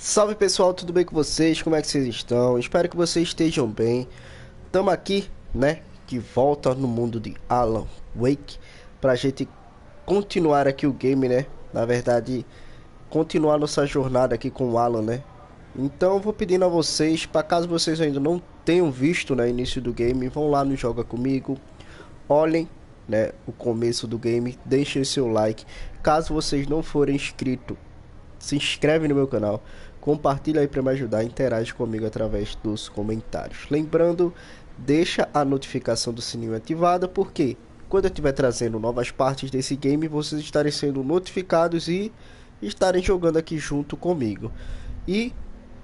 Salve pessoal, tudo bem com vocês? Como é que vocês estão? Espero que vocês estejam bem. Tamo aqui, né? De volta no mundo de Alan Wake pra gente continuar aqui o game, né? Na verdade, continuar nossa jornada aqui com o Alan, né? Então, eu vou pedindo a vocês, para caso vocês ainda não tenham visto, né, início do game, vão lá no Joga Comigo, olhem, né, o começo do game, deixem seu like. Caso vocês não forem inscritos, se inscreve no meu canal, compartilha aí para me ajudar, interage comigo através dos comentários. Lembrando, deixa a notificação do sininho ativada, porque quando eu estiver trazendo novas partes desse game, vocês estarem sendo notificados e estarem jogando aqui junto comigo. E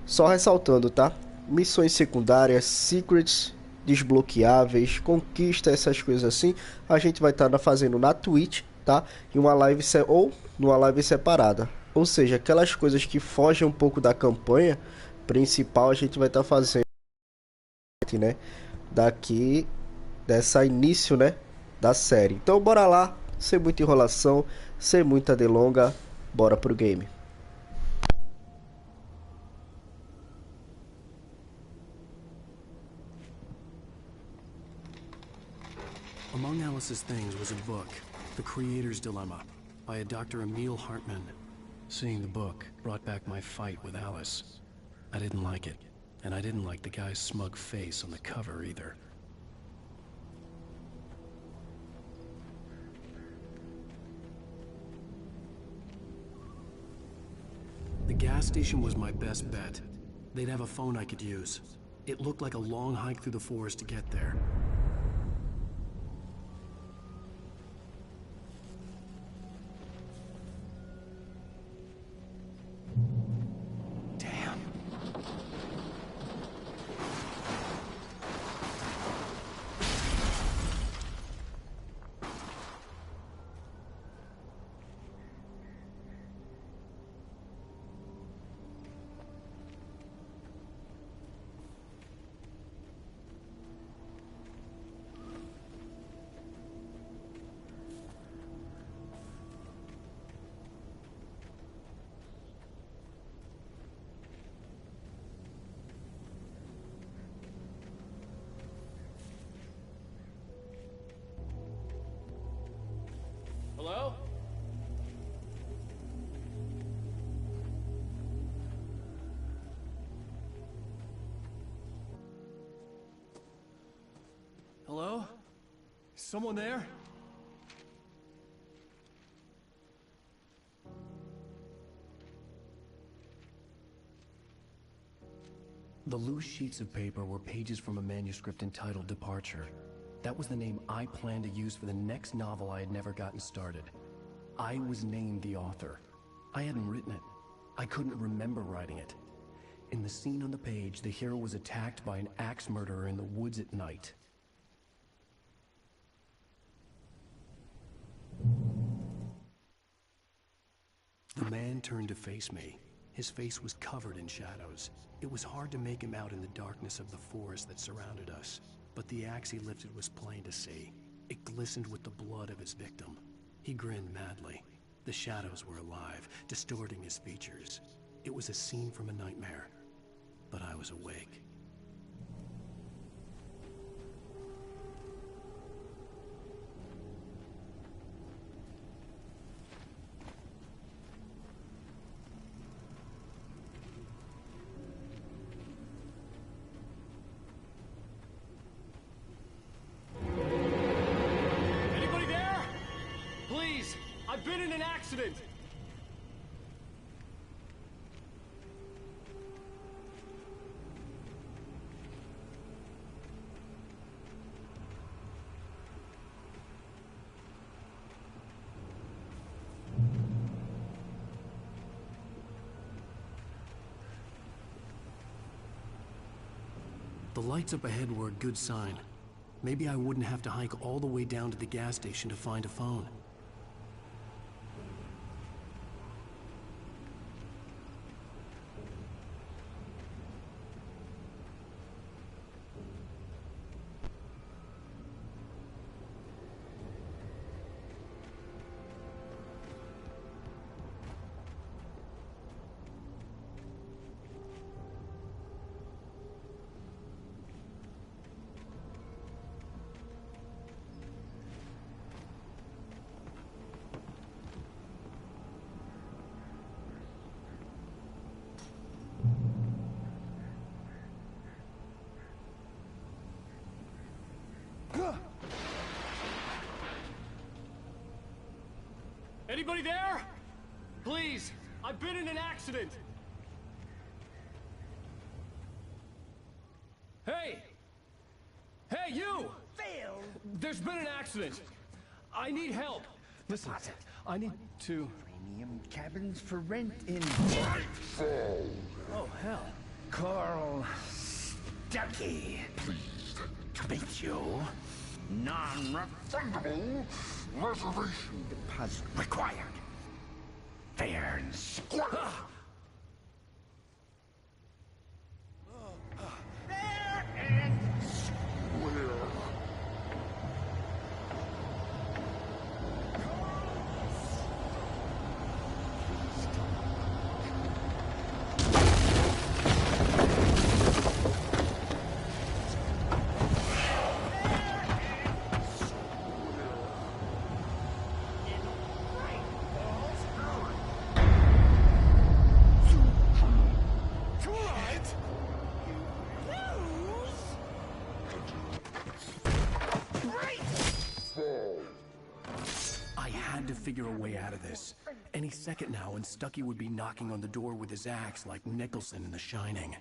só ressaltando, tá? Missões secundárias, secrets desbloqueáveis, conquista, essas coisas assim, a gente vai estar fazendo na Twitch, tá? Em uma live ou numa live separada. Ou seja, aquelas coisas que fogem um pouco da campanha principal, a gente vai estar fazendo, né? Daqui dessa início, né, da série. Então bora lá, sem muita enrolação, sem muita delonga, bora pro game. Among Alice's things was a book, The Creator's Dilemma, by a Dr. Emil Hartman. Seeing the book brought back my fight with Alice. I didn't like it, and I didn't like the guy's smug face on the cover either. The gas station was my best bet. They'd have a phone I could use. It looked like a long hike through the forest to get there. Hello? Hello? Is someone there? The loose sheets of paper were pages from a manuscript entitled Departure. That was the name I planned to use for the next novel I had never gotten started. I was named the author. I hadn't written it. I couldn't remember writing it. In the scene on the page, the hero was attacked by an axe murderer in the woods at night. The man turned to face me. His face was covered in shadows. It was hard to make him out in the darkness of the forest that surrounded us, but the axe he lifted was plain to see. It glistened with the blood of his victim. He grinned madly. The shadows were alive, distorting his features. It was a scene from a nightmare, but I was awake. Anybody there? Please, I've been in an accident. The lights up ahead were a good sign. Maybe I wouldn't have to hike all the way down to the gas station to find a phone. Anybody there? Please, I've been in an accident. Hey! Hey, you! Phil! There's been an accident. I need help. Listen, I need to... Premium cabins for rent in... Oh, hell. Carl Stucky. Pleased To meet you. Non-refundable reservation deposit required. Fair and square. Fair and where I had to figure a way out of this. Any second now, and Stucky would be knocking on the door with his axe like Nicholson in The Shining.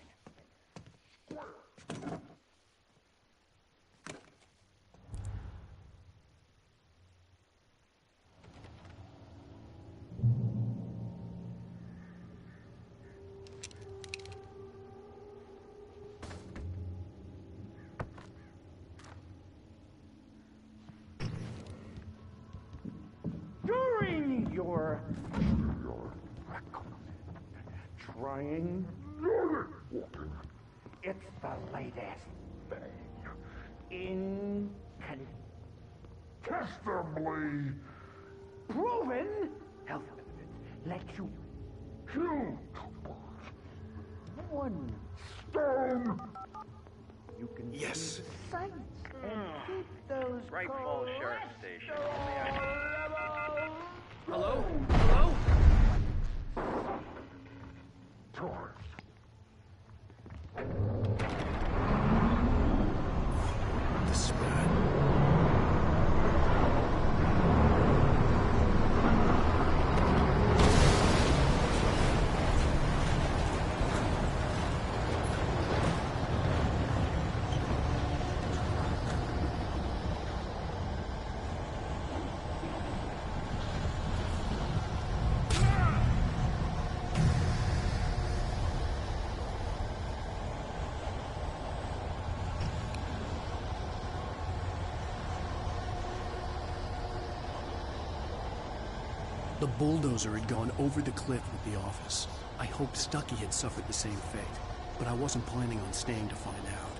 During your trying, it's the latest thing. incontestably Proven health benefits let you kill one. stone. You can Yes. see the sights and keep those Rightful Sheriff Station. Hello? Hello? Torch. The spread. The bulldozer had gone over the cliff with the office. I hoped Stucky had suffered the same fate, but I wasn't planning on staying to find out.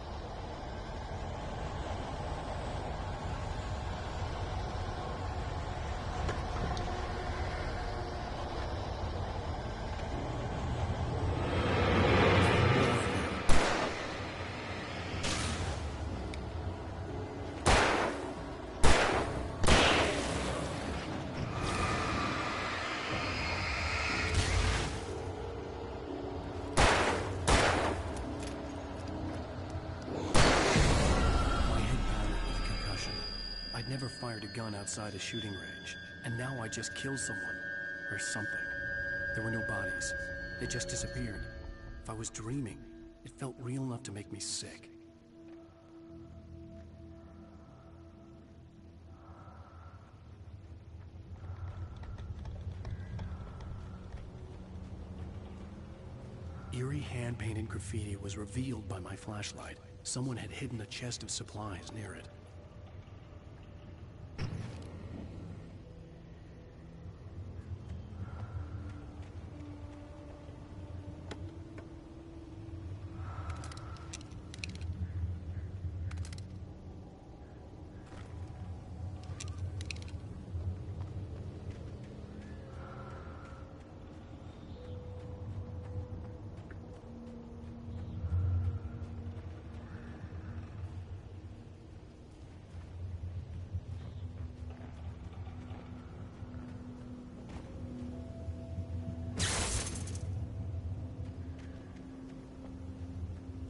I'd never fired a gun outside a shooting range, and now I just killed someone. Or something. There were no bodies. They just disappeared. If I was dreaming, it felt real enough to make me sick. Eerie hand-painted graffiti was revealed by my flashlight. Someone had hidden a chest of supplies near it.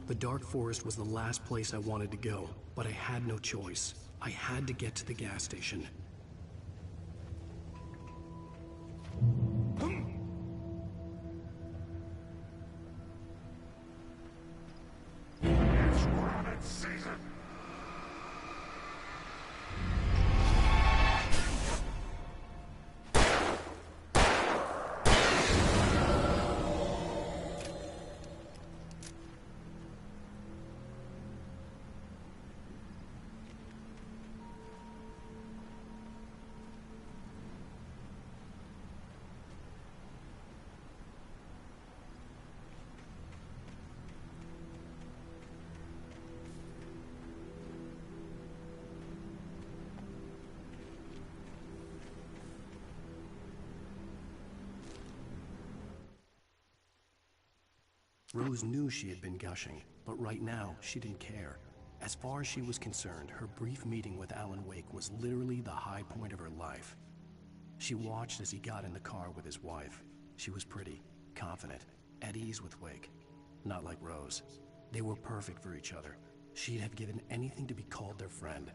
The dark forest was the last place I wanted to go, but I had no choice. I had to get to the gas station. Rose knew she had been gushing, but right now she didn't care. As far as she was concerned, her brief meeting with Alan Wake was literally the high point of her life. She watched as he got in the car with his wife. She was pretty, confident, at ease with Wake. Not like Rose. They were perfect for each other. She'd have given anything to be called their friend.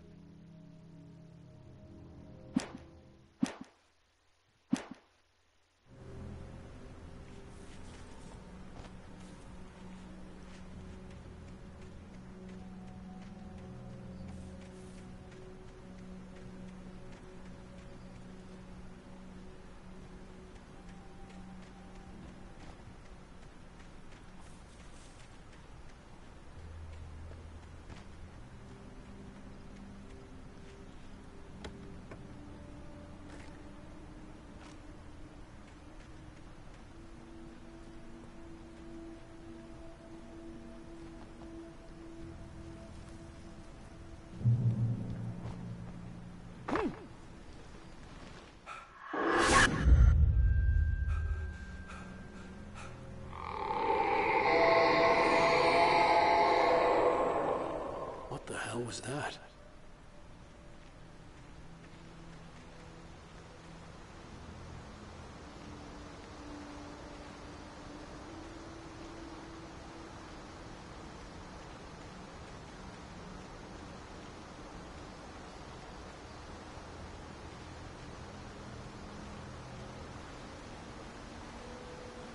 What the hell was that?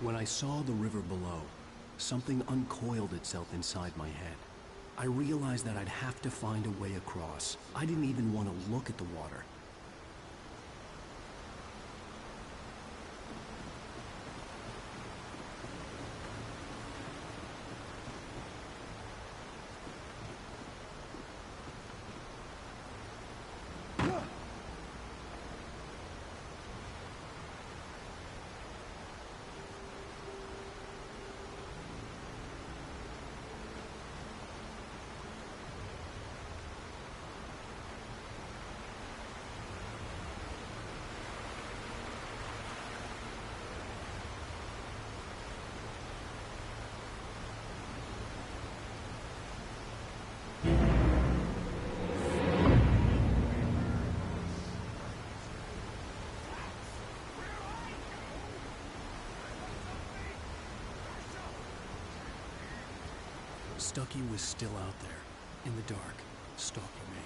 When I saw the river below, something uncoiled itself inside my head. I realized that I'd have to find a way across. I didn't even want to look at the water. Stucky was still out there, in the dark, stalking me.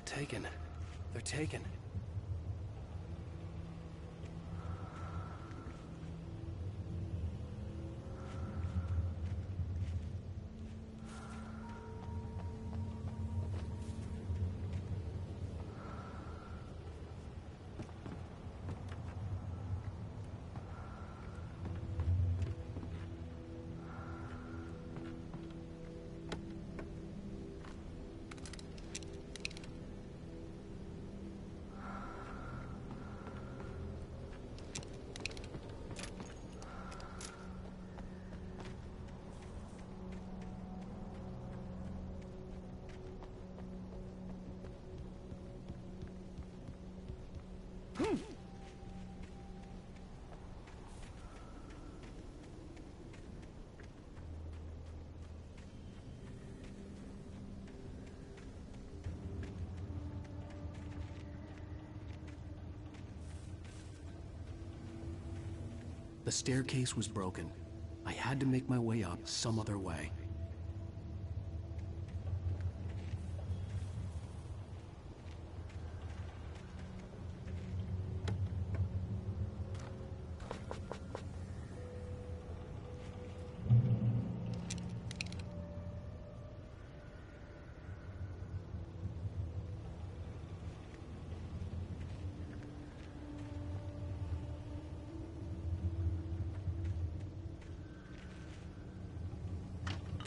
Taken. They're taken. The staircase was broken. I had to make my way up some other way.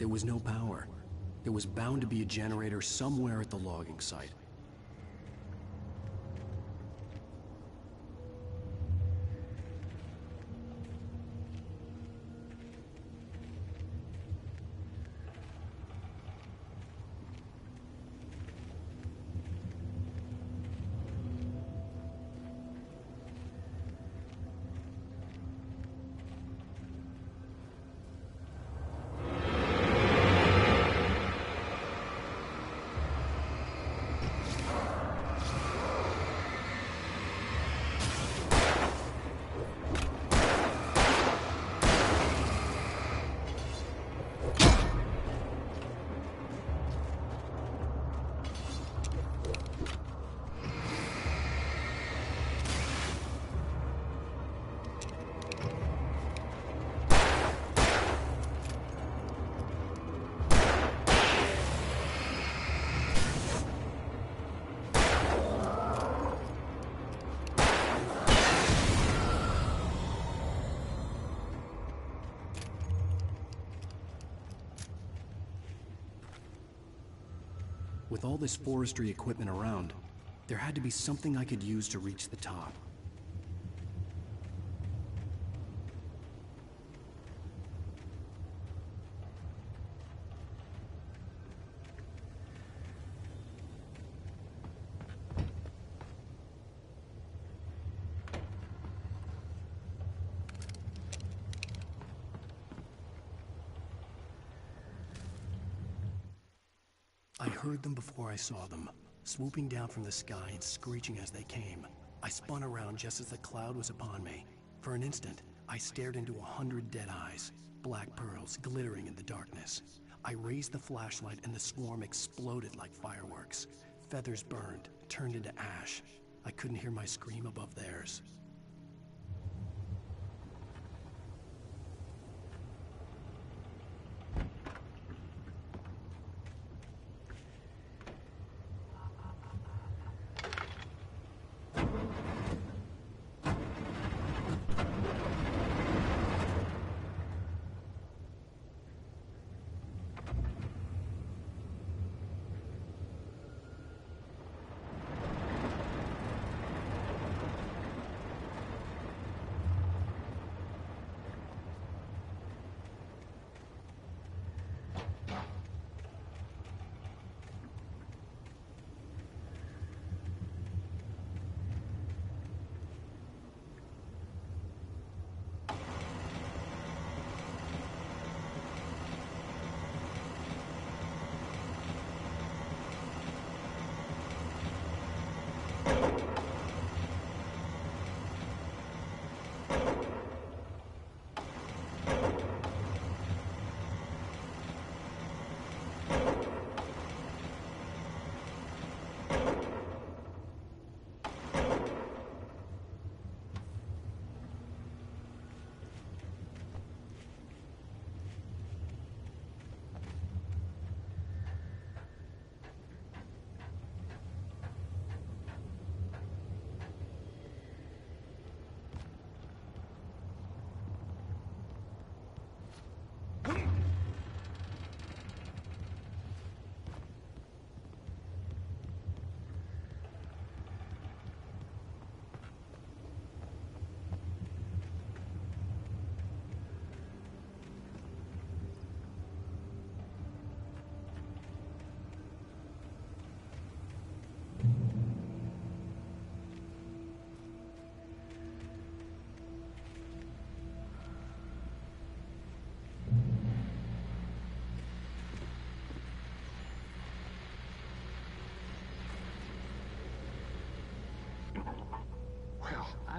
There was no power. There was bound to be a generator somewhere at the logging site. With all this forestry equipment around, there had to be something I could use to reach the top. I heard them before I saw them, swooping down from the sky and screeching as they came. I spun around just as the cloud was upon me. For an instant, I stared into 100 dead eyes, black pearls glittering in the darkness. I raised the flashlight and the swarm exploded like fireworks. Feathers burned, turned into ash. I couldn't hear my scream above theirs.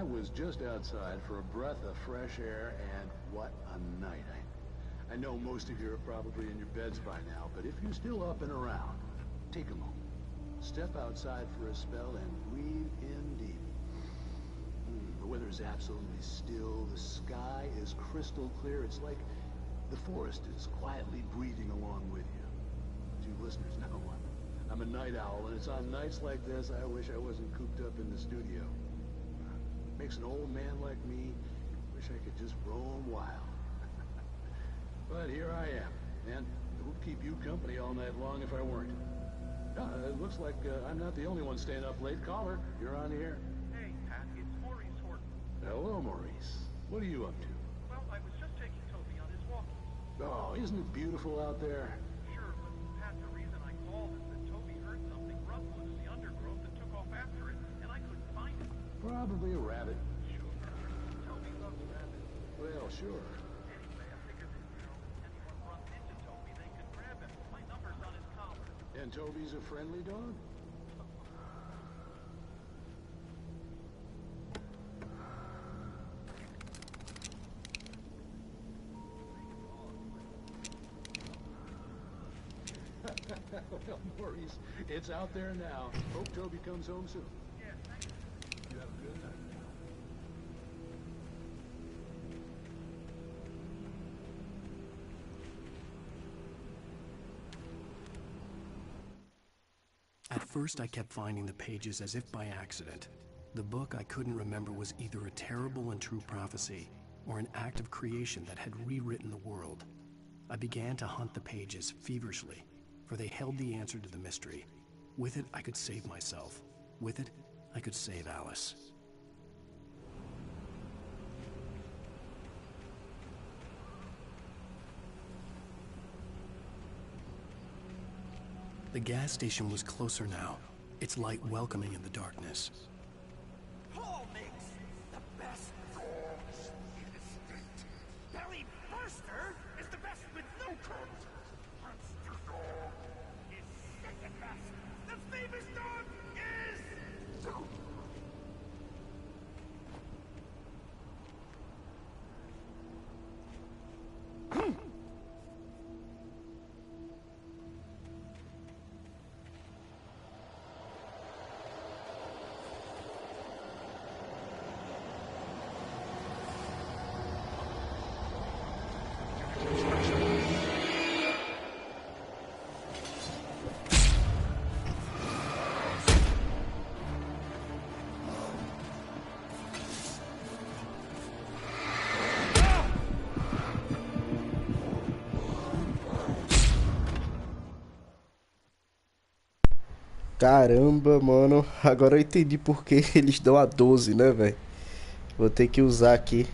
I was just outside for a breath of fresh air, and what a night. I know most of you are probably in your beds by now, but if you're still up and around, take a moment. Step outside for a spell and breathe in deep. The weather is absolutely still. The sky is crystal clear. It's like the forest is quietly breathing along with you. As you listeners know, I'm a night owl, and it's on nights like this I wish I wasn't cooped up in the studio. Makes an old man like me wish I could just roam wild. But here I am, and it would keep you company all night long if I weren't. It looks like I'm not the only one staying up late. Caller, you're on the air. Hey, Pat, it's Maurice Horton. Hello, Maurice. What are you up to? Well, I was just taking Toby on his walkies. Oh, isn't it beautiful out there? Sure, but Pat, the reason I called is that Toby heard something rustle in the undergrowth and took off after it, and I couldn't find it. Probably a rabbit. Sure. Toby loves rabbits. Well, sure. Anyway, I figured that, anyone runs into Toby, they could grab him. My number's on his collar. And Toby's a friendly dog? Well, Maurice, it's out there now. Hope Toby comes home soon. Yeah, thank you. You have a good night. At first, I kept finding the pages as if by accident. The book I couldn't remember was either a terrible and true prophecy or an act of creation that had rewritten the world. I began to hunt the pages feverishly, for they held the answer to the mystery. With it, I could save myself. With it, I could save Alice. The gas station was closer now, its light welcoming in the darkness. Paul makes the best dogs in the state. Belly Burster is the best with no coat. Monster Dog is second best. The famous dog is... Caramba, mano. Agora eu entendi por que eles dão a 12, né, velho? Vou ter que usar aqui.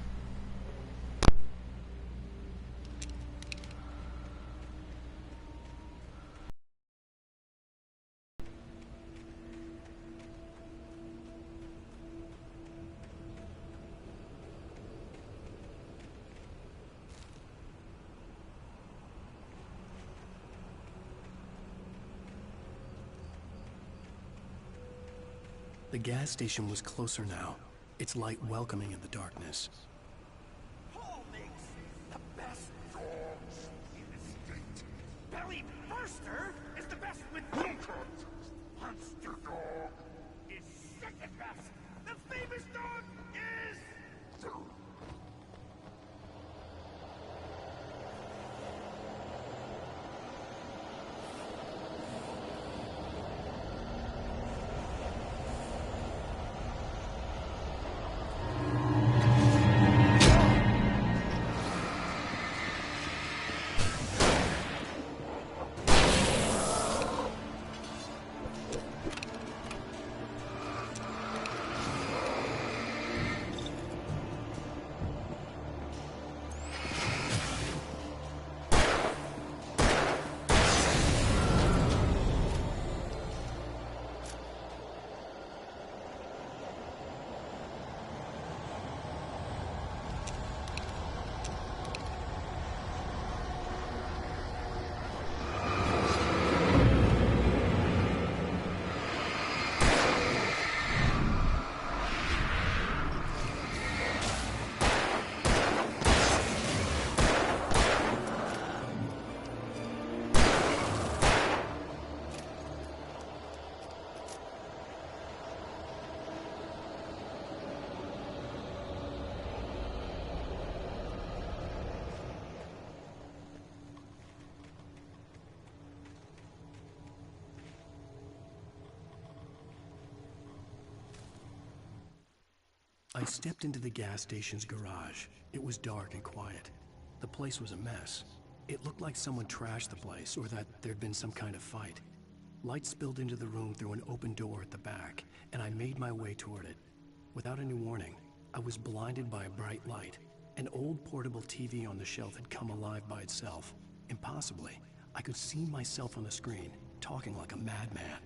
The gas station was closer now, its light welcoming in the darkness. Paul makes the best dogs in the state. Belly Burster is the best with no coat. Monster Dog is second best. The famous dog is... I stepped into the gas station's garage. It was dark and quiet. The place was a mess. It looked like someone trashed the place, or that there'd been some kind of fight. Light spilled into the room through an open door at the back, and I made my way toward it. Without any warning, I was blinded by a bright light. An old portable TV on the shelf had come alive by itself. Impossibly, I could see myself on the screen, talking like a madman.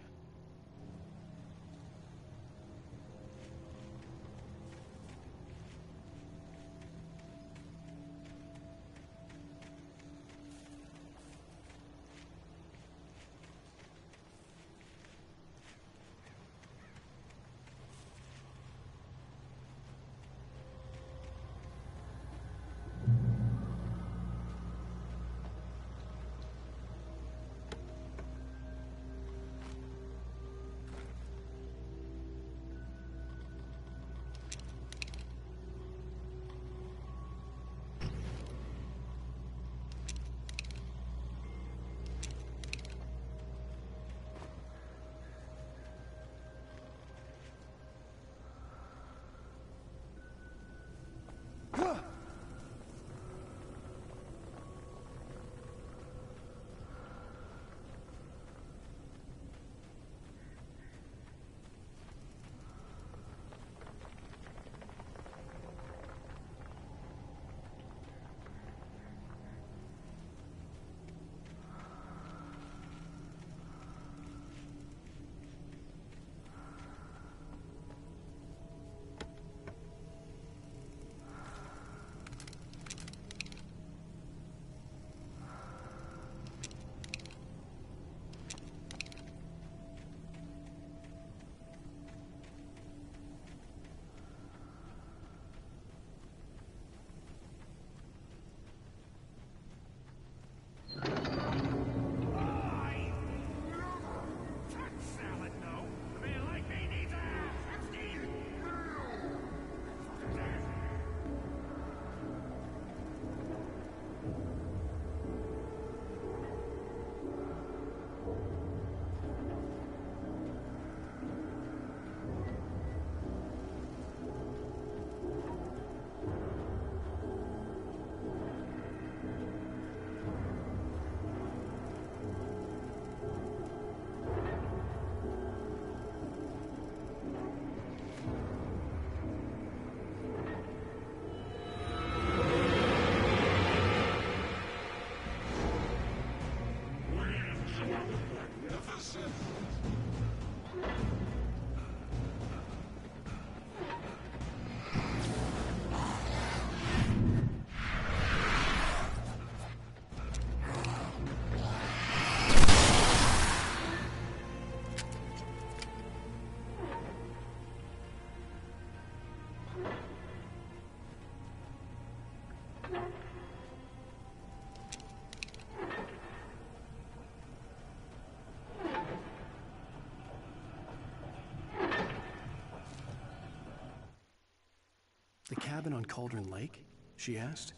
The cabin on Cauldron Lake? She asked.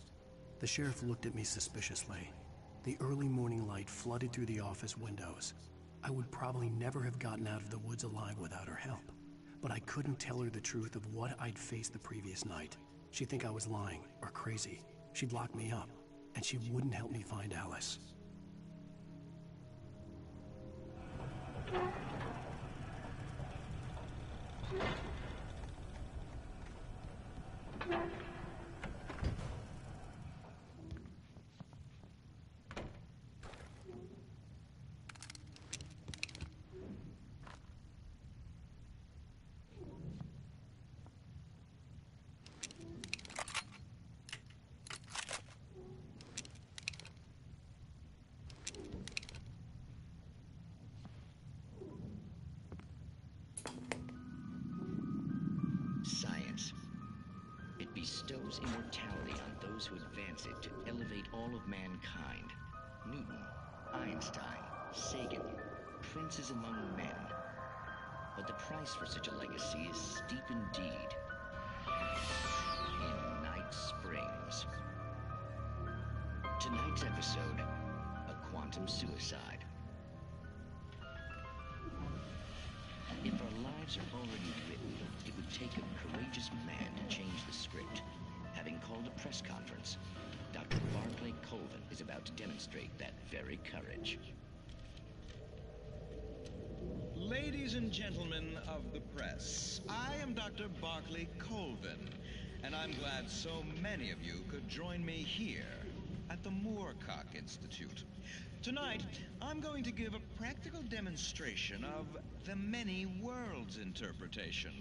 The sheriff looked at me suspiciously. The early morning light flooded through the office windows. I would probably never have gotten out of the woods alive without her help. But I couldn't tell her the truth of what I'd faced the previous night. She'd think I was lying or crazy. She'd lock me up, and she wouldn't help me find Alice. Science. It bestows immortality on those who advance it to elevate all of mankind. Newton, Einstein, Sagan, princes among men. But the price for such a legacy is steep indeed. In Night Springs. Tonight's episode, a quantum suicide. If our lives are already written, it would take a courageous courageous man to change the script. Having called a press conference, Dr. Barclay Colvin is about to demonstrate that very courage. Ladies and gentlemen of the press, I am Dr. Barclay Colvin, and I'm glad so many of you could join me here at the Moorcock Institute. Tonight, I'm going to give a practical demonstration of the many worlds interpretation.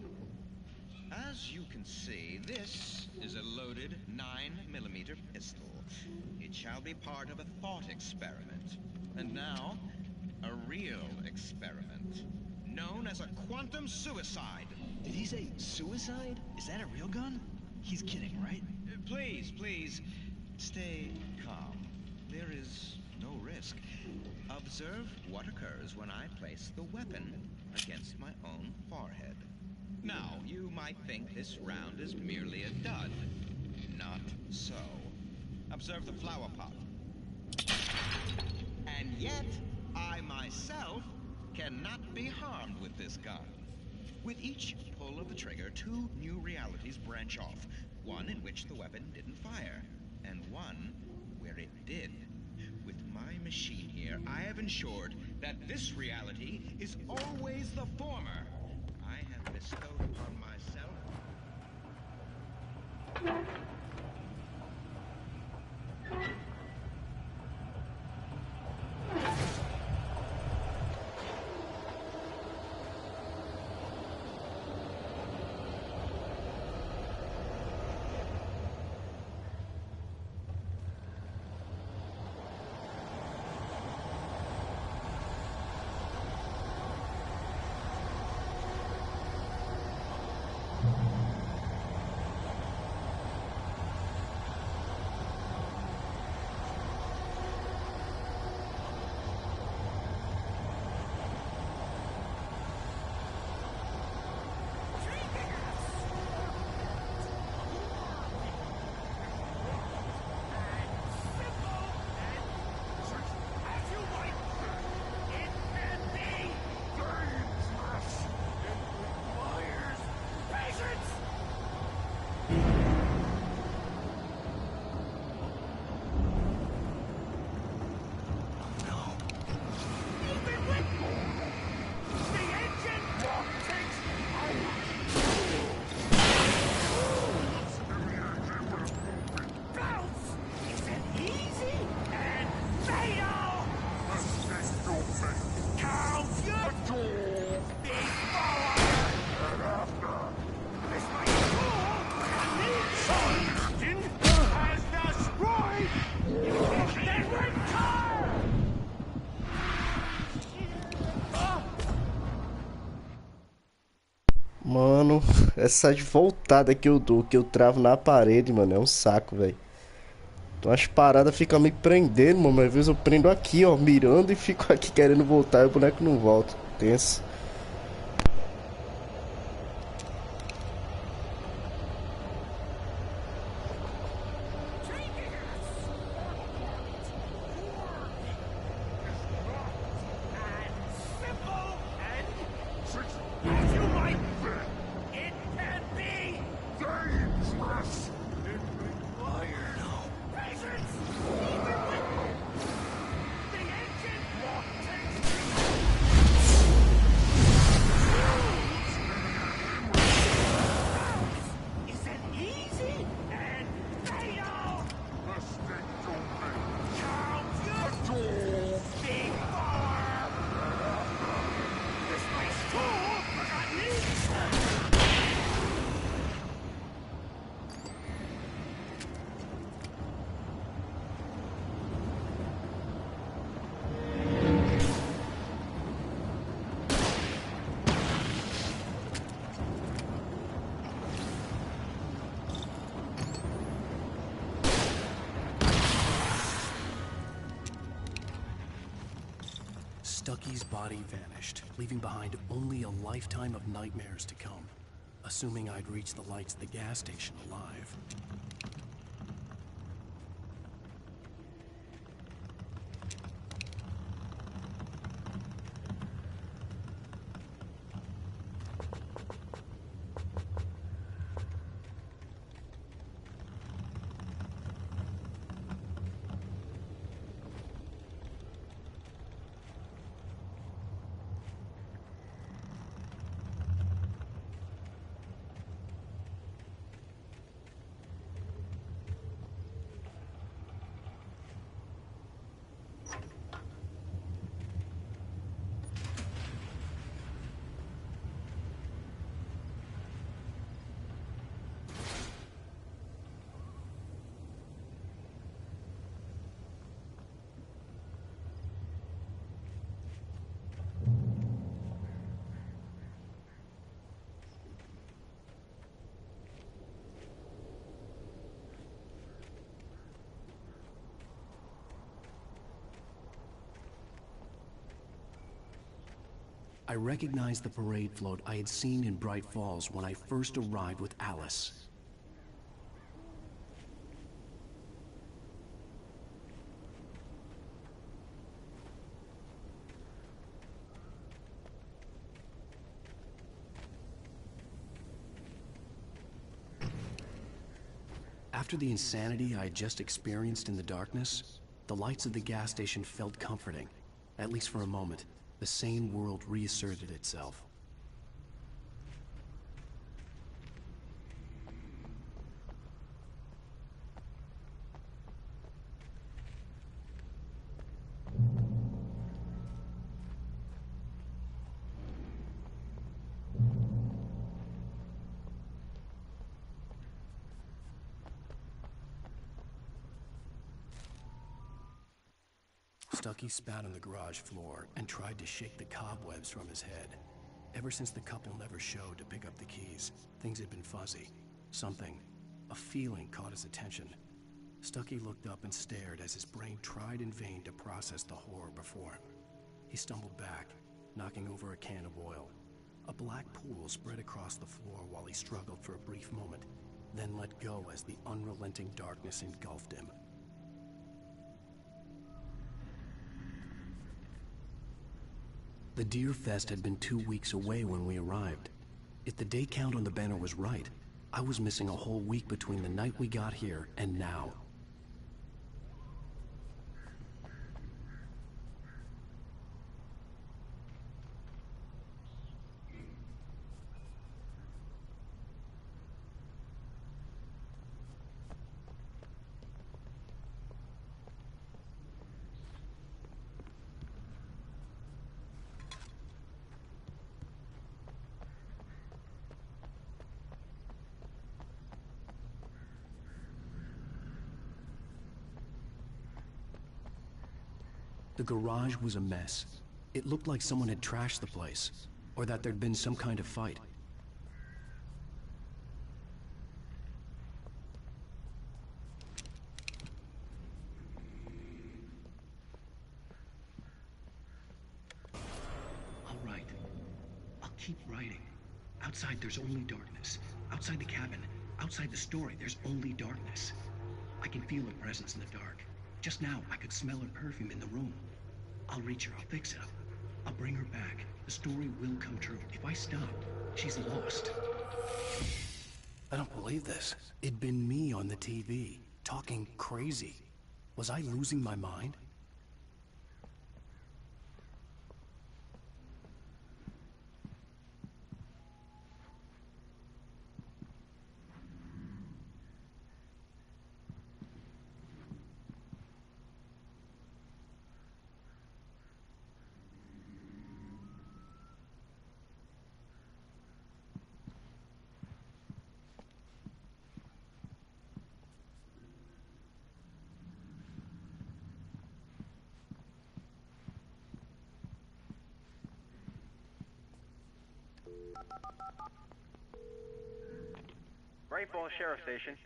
As you can see, this is a loaded 9mm pistol. It shall be part of a thought experiment. And now, a real experiment, known as a quantum suicide. Did he say suicide? Is that a real gun? He's kidding, right? Please, stay calm. There is no risk. Observe what occurs when I place the weapon against my own forehead. Now, you might think this round is merely a dud. Not so. Observe the flower pot. And yet, I myself cannot be harmed with this gun. With each pull of the trigger, 2 new realities branch off. One in which the weapon didn't fire, and one where it did. With my machine here, I have ensured that this reality is always the former. I have bestowed upon myself... Mano, essa voltada que eu dou, que eu travo na parede, mano, é um saco, velho. Então as paradas ficam me prendendo, mano. Às vezes eu prendo aqui, ó, mirando e fico aqui querendo voltar e o boneco não volta. Tenso. Stucky's body vanished, leaving behind only a lifetime of nightmares to come, assuming I'd reach the lights at the gas station alive. I recognized the parade float I had seen in Bright Falls when I first arrived with Alice. After the insanity I had just experienced in the darkness, the lights of the gas station felt comforting. At least for a moment, the sane world reasserted itself. Stucky spat on the garage floor and tried to shake the cobwebs from his head. Ever since the couple never showed to pick up the keys, things had been fuzzy. Something, a feeling caught his attention. Stucky looked up and stared as his brain tried in vain to process the horror before him. He stumbled back, knocking over a can of oil. A black pool spread across the floor while he struggled for a brief moment, then let go as the unrelenting darkness engulfed him. The Deer Fest had been 2 weeks away when we arrived. If the day count on the banner was right, I was missing a whole week between the night we got here and now. The garage was a mess. It looked like someone had trashed the place, or that there'd been some kind of fight. All right. I'll keep writing. Outside, there's only darkness. Outside the cabin, outside the story, there's only darkness. I can feel her presence in the dark. Just now, I could smell her perfume in the room. I'll reach her, I'll fix it up. I'll bring her back. The story will come true. If I stop, she's lost. I don't believe this. It'd been me on the TV, talking crazy. Was I losing my mind? Bright Falls Sheriff Station.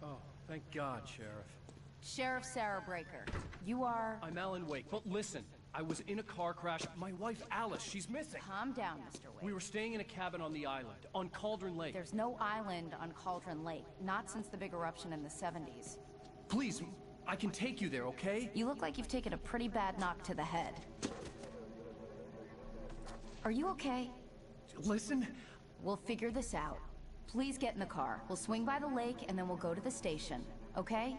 Oh, thank God, Sheriff. Sheriff Sarah Breaker. You are... I'm Alan Wake. But listen, I was in a car crash. My wife, Alice, she's missing. Calm down, Mr. Wake. We were staying in a cabin on the island, on Cauldron Lake. There's no island on Cauldron Lake. Not since the big eruption in the 70s. Please, I can take you there, okay? You look like you've taken a pretty bad knock to the head. Are you okay? Listen. We'll figure this out. Please get in the car. We'll swing by the lake and then we'll go to the station, okay?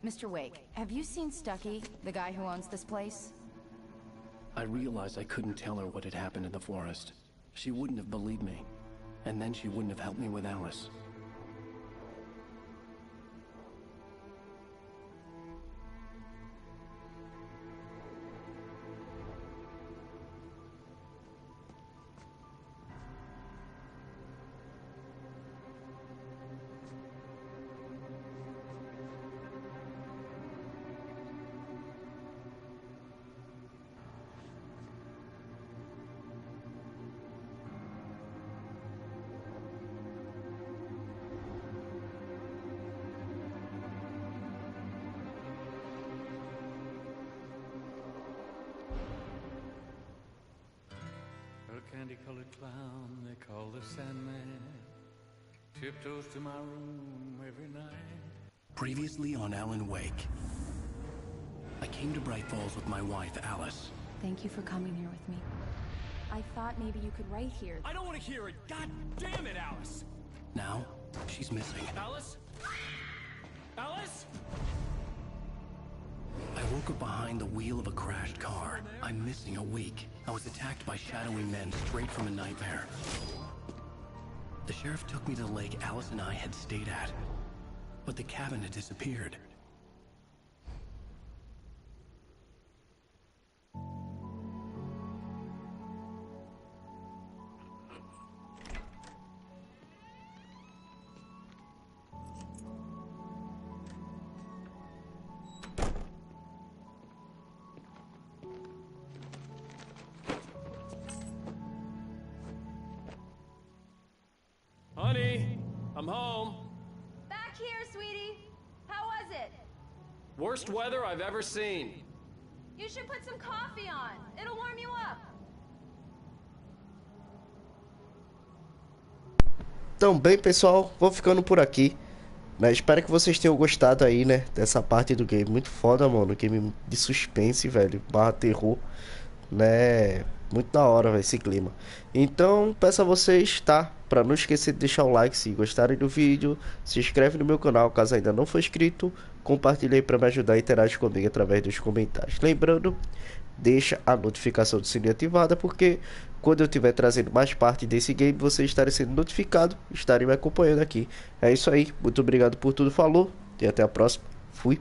Mr. Wake, have you seen Stucky, the guy who owns this place? I realized I couldn't tell her what had happened in the forest. She wouldn't have believed me. And then she wouldn't have helped me with Alice. candy-colored clown they call the Sandman tiptoes to my room every night. Previously on Alan Wake. I came to Bright Falls with my wife, Alice. Thank you for coming here with me. I thought maybe you could write here. I don't want to hear it. God damn it, Alice. Now, she's missing. Alice? Alice? I woke up behind the wheel of a crashed car. I'm missing a week. I was attacked by shadowy men straight from a nightmare. The sheriff took me to the lake Alice and I had stayed at, but the cabin had disappeared. Honey, I'm home. Back here, sweetie. How was it? Worst weather I've ever seen. You should put some coffee on. It'll warm you up. Então, bem, pessoal, vou ficando por aqui, né? Espero que vocês tenham gostado aí, né, dessa parte do game. Muito foda, mano. Game de suspense, velho. Barra terror, né? Muito da hora, velho, esse clima. Então, peço a vocês, tá? Pra não esquecer de deixar o like se gostarem do vídeo. Se inscreve no meu canal caso ainda não for inscrito. Compartilha aí pra me ajudar e interage comigo através dos comentários. Lembrando, deixa a notificação do sininho ativada, porque quando eu estiver trazendo mais parte desse game, vocês estarem sendo notificados, estarem me acompanhando aqui. É isso aí. Muito obrigado por tudo. Falou. E até a próxima. Fui.